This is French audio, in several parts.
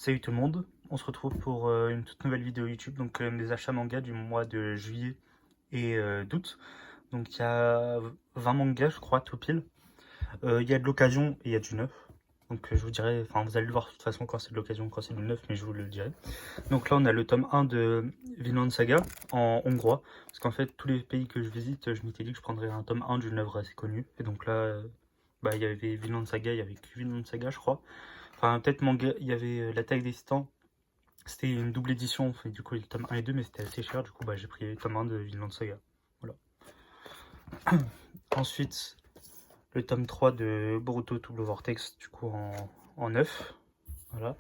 Salut tout le monde, on se retrouve pour une toute nouvelle vidéo YouTube, donc mes achats manga du mois de juillet et d'août. Donc il y a 20 mangas je crois tout pile. Il y a de l'occasion et il y a du neuf. Donc je vous dirai, enfin vous allez le voir de toute façon quand c'est de l'occasion, quand c'est du neuf, mais je vous le dirai. Donc là on a le tome 1 de Vinland Saga en hongrois. Parce qu'en fait tous les pays que je visite, je m'étais dit que je prendrais un tome 1 d'une œuvre assez connue. Et donc là, il y avait Vinland Saga, il y avait que Vinland Saga je crois. Enfin, peut-être manga, il y avait l'attaque des titans. C'était une double édition, enfin, du coup, le tome 1 et 2, mais c'était assez cher. Du coup, j'ai pris le tome 1 de Vinland Saga. Voilà. Ensuite, le tome 3 de Boruto Double Vortex, du coup, en 9. Voilà.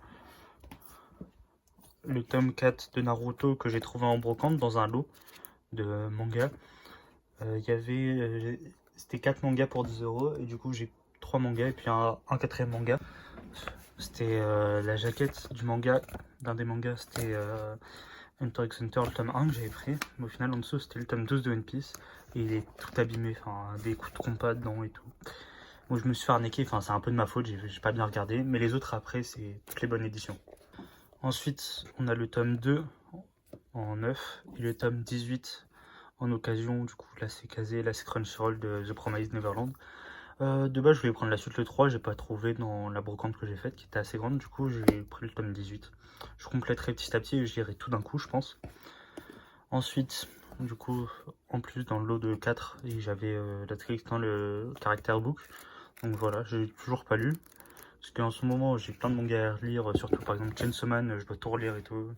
Le tome 4 de Naruto que j'ai trouvé en brocante dans un lot de mangas. Il y avait. C'était 4 mangas pour 10 € et du coup, j'ai 3 mangas et puis un quatrième manga. C'était la jaquette du manga, d'un des mangas, c'était Hunter x Hunter, le tome 1 que j'avais pris. Mais au final, en dessous, c'était le tome 12 de One Piece. Et il est tout abîmé, enfin, des coups de compas dedans et tout. Moi, je me suis fait arnaquer, enfin, c'est un peu de ma faute, j'ai pas bien regardé. Mais les autres, après, c'est toutes les bonnes éditions. Ensuite, on a le tome 2 en 9 et le tome 18 en occasion. Du coup, là, c'est casé, là, c'est Crunchyroll de The Promised Neverland. De base, je voulais prendre la suite le 3, j'ai pas trouvé dans la brocante que j'ai faite, qui était assez grande, du coup j'ai pris le tome 18. Je compléterai petit à petit et je lirai tout d'un coup, je pense. Ensuite, du coup, en plus dans le lot de 4, j'avais la Tristan, le caractère book. Donc voilà, j'ai toujours pas lu. Parce qu'en ce moment, j'ai plein de mangas à lire, surtout par exemple Chainsaw Man, je dois tout relire et tout.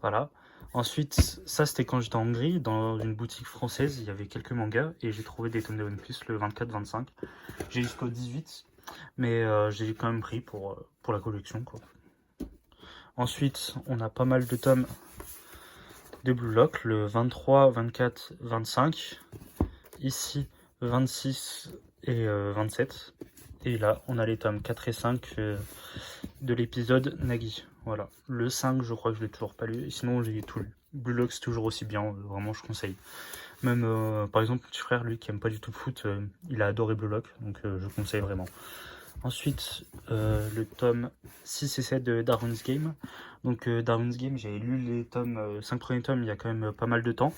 Voilà. Ensuite, ça c'était quand j'étais en Hongrie, dans une boutique française, il y avait quelques mangas et j'ai trouvé des tomes de One Piece le 24-25. J'ai jusqu'au 18, mais j'ai quand même pris pour la collection, quoi. Ensuite, on a pas mal de tomes de Blue Lock, le 23, 24, 25. Ici, 26 et 27. Et là, on a les tomes 4 et 5 de l'épisode Nagi. Voilà. Le 5, je crois que je l'ai toujours pas lu. Sinon, j'ai tout lu. Blue Lock, c'est toujours aussi bien. Vraiment, je conseille. Même, par exemple, mon petit frère, lui, qui aime pas du tout le foot, il a adoré Blue Lock. Donc, je conseille vraiment. Ensuite, le tome 6 et 7 de Darwin's Game. Donc, Darwin's Game, j'ai lu les tomes, 5 premiers tomes il y a quand même pas mal de temps.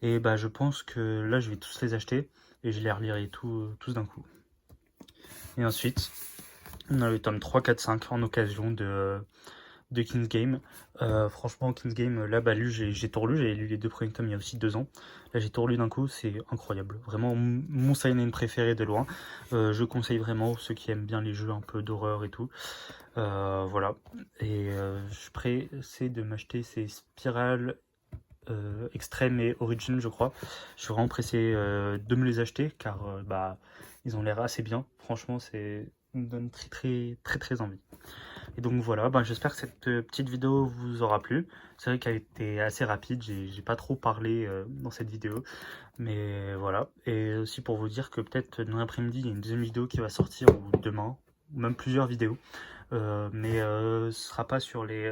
Et je pense que là, je vais tous les acheter et je les relirai tous d'un coup. Et ensuite, on a le tome 3, 4, 5 en occasion de King's Game. Franchement, King's Game, là, lui, j'ai tout relu. J'avais lu les 2 premiers tomes il y a aussi 2 ans. Là, j'ai tout relu d'un coup, c'est incroyable. Vraiment, mon seinen préféré de loin. Je conseille vraiment ceux qui aiment bien les jeux un peu d'horreur et tout. Voilà. Et je suis pressé de m'acheter ces spirales Extreme et Origin, je crois. Je suis vraiment pressé de me les acheter car ils ont l'air assez bien. Franchement, c'est me donne très envie. Et donc voilà, j'espère que cette petite vidéo vous aura plu. C'est vrai qu'elle était assez rapide, j'ai pas trop parlé dans cette vidéo. Mais voilà, et aussi pour vous dire que peut-être dans l'après-midi, il y a une deuxième vidéo qui va sortir, ou demain, ou même plusieurs vidéos. Mais ce sera pas sur les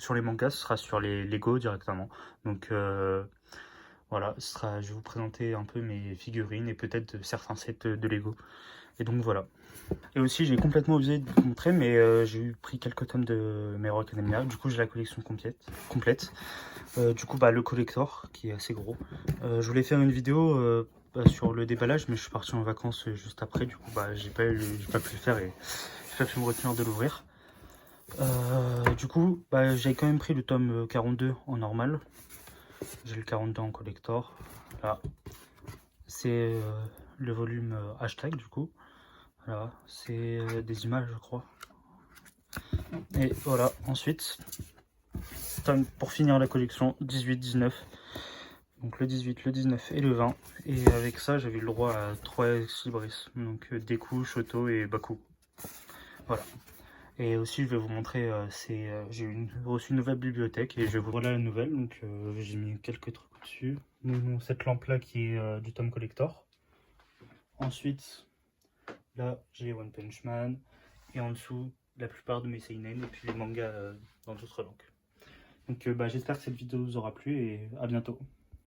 mangas, ce sera sur les Lego directement. Donc voilà, je vais vous présenter un peu mes figurines et peut-être certains sets de Lego. Et donc voilà. Et aussi, j'ai complètement oublié de vous montrer, mais j'ai pris quelques tomes de My Hero Academia. Du coup, j'ai la collection complète. Du coup, le collector, qui est assez gros. Je voulais faire une vidéo sur le déballage, mais je suis parti en vacances juste après. Du coup, j'ai pas pu le faire et j'ai pas pu me retenir de l'ouvrir. Du coup, j'ai quand même pris le tome 42 en normal. J'ai le 42 en collector. Là, c'est le volume hashtag du coup. Voilà, c'est des images, je crois. Et voilà, ensuite, pour finir la collection, 18, 19. Donc le 18, le 19 et le 20. Et avec ça, j'avais le droit à 3 ex-libris. Donc Deku, Shoto et Baku. Voilà. Et aussi, je vais vous montrer, j'ai reçu une nouvelle bibliothèque et je vais vous voilà la nouvelle. Donc j'ai mis quelques trucs dessus. Donc, cette lampe-là qui est du tome collector. Ensuite, là, j'ai One Punch Man. Et en dessous, la plupart de mes seinen et puis les mangas dans d'autres langues. Donc j'espère que cette vidéo vous aura plu et à bientôt.